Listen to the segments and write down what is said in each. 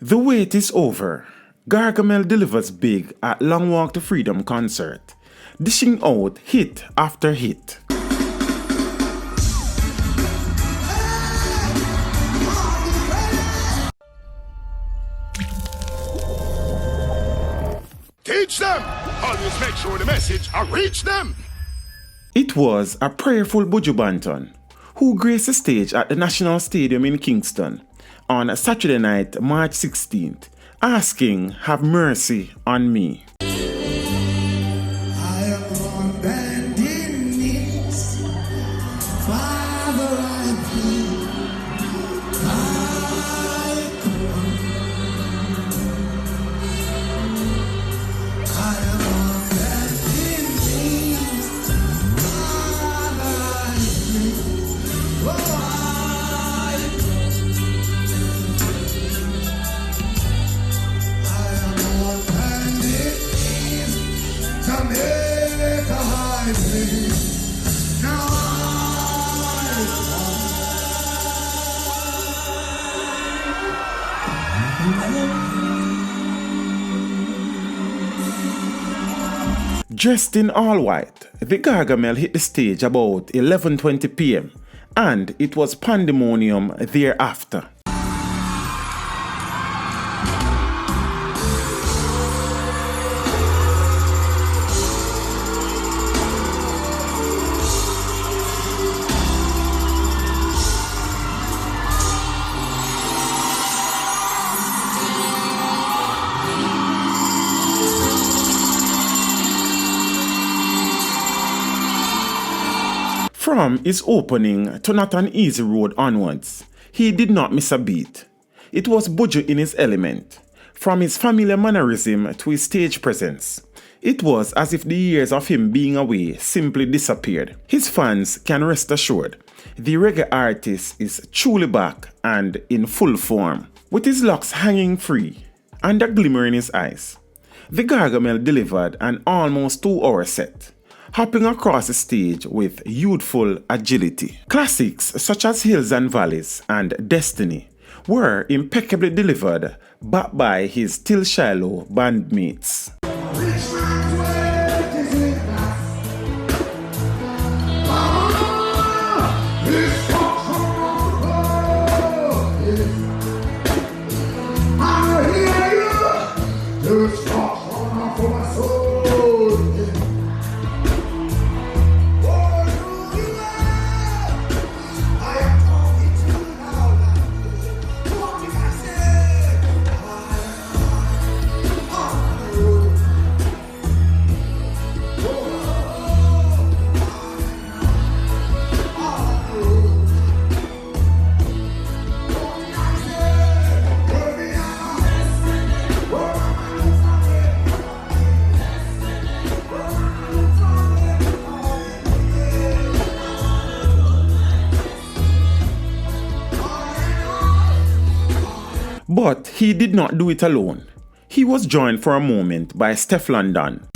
The wait is over. Gargamel delivers big at Long Walk to Freedom concert, dishing out hit after hit. Teach them! Always make sure the message I reach them! It was a prayerful Buju Banton who graced the stage at the National Stadium in Kingston on Saturday night, March 16th, asking, "Have mercy on me." I am on bending knees, Father, I plead, I am on bending knees, Father, I plead, I am on bending knees to make a high place. Now Dressed in all white, the Gargamel hit the stage about 11:20 p.m. and it was pandemonium thereafter. From his opening to Not an Easy Road onwards, he did not miss a beat. It was Buju in his element. From his familiar mannerism to his stage presence, it was as if the years of him being away simply disappeared. His fans can rest assured, the reggae artist is truly back and in full form. With his locks hanging free and a glimmer in his eyes, the Gargamel delivered an almost 2-hour set, hopping across the stage with youthful agility. Classics such as Hills and Valleys and Destiny were impeccably delivered, backed by his still shallow bandmates. But he did not do it alone. He was joined for a moment by Steph London.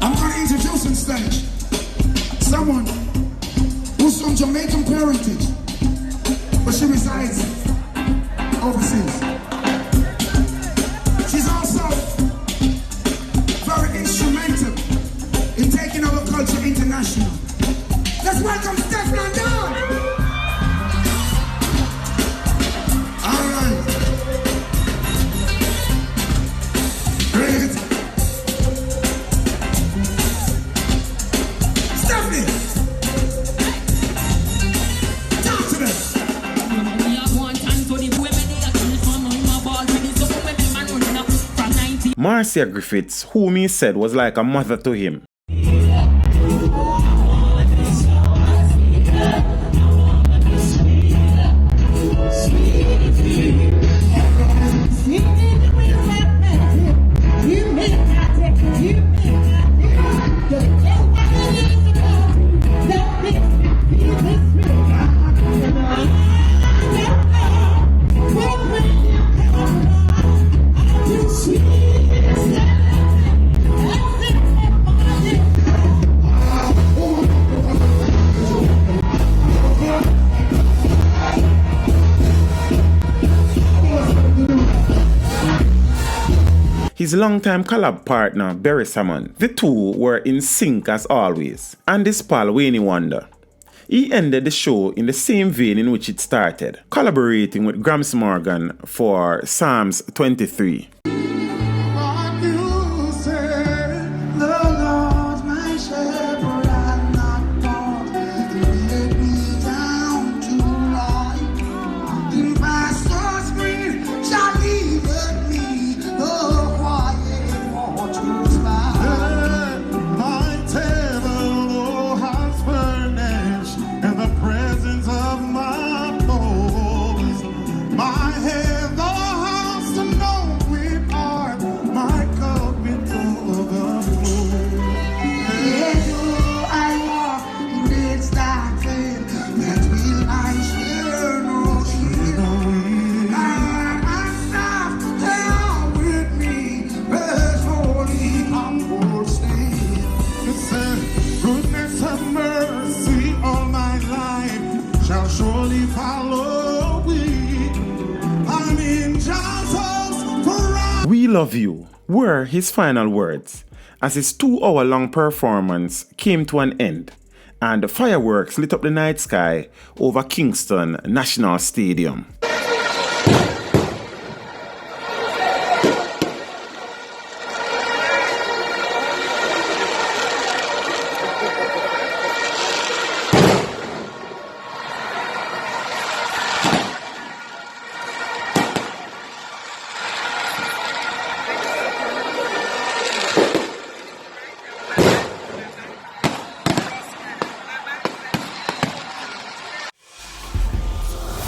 I'm going to introduce on stage someone who's from Jamaican parentage, but she resides overseas. She's also very instrumental in taking our culture international. Let's welcome Steph London! All right. Bring it. Stephanie! Talk to them! Marcia Griffiths, whom he said was like a mother to him. his longtime collab partner Barry Salmon. The two were in sync as always, and his pal Wayne Wonder. He ended the show in the same vein in which it started, collaborating with Gramps Morgan for Psalms 23. "We love you" were his final words as his 2-hour-long performance came to an end and fireworks lit up the night sky over Kingston National Stadium.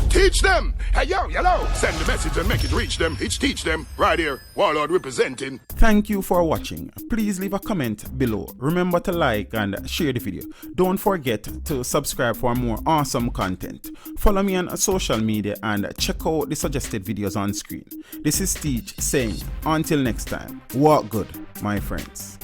Teach them! Hey, yo, hello! Send the message and make it reach them. It's teach them. Right here. Warlord representing. Thank you for watching. Please leave a comment below. Remember to like and share the video. Don't forget to subscribe for more awesome content. Follow me on social media and check out the suggested videos on screen. This is Teach saying, until next time, walk good, my friends.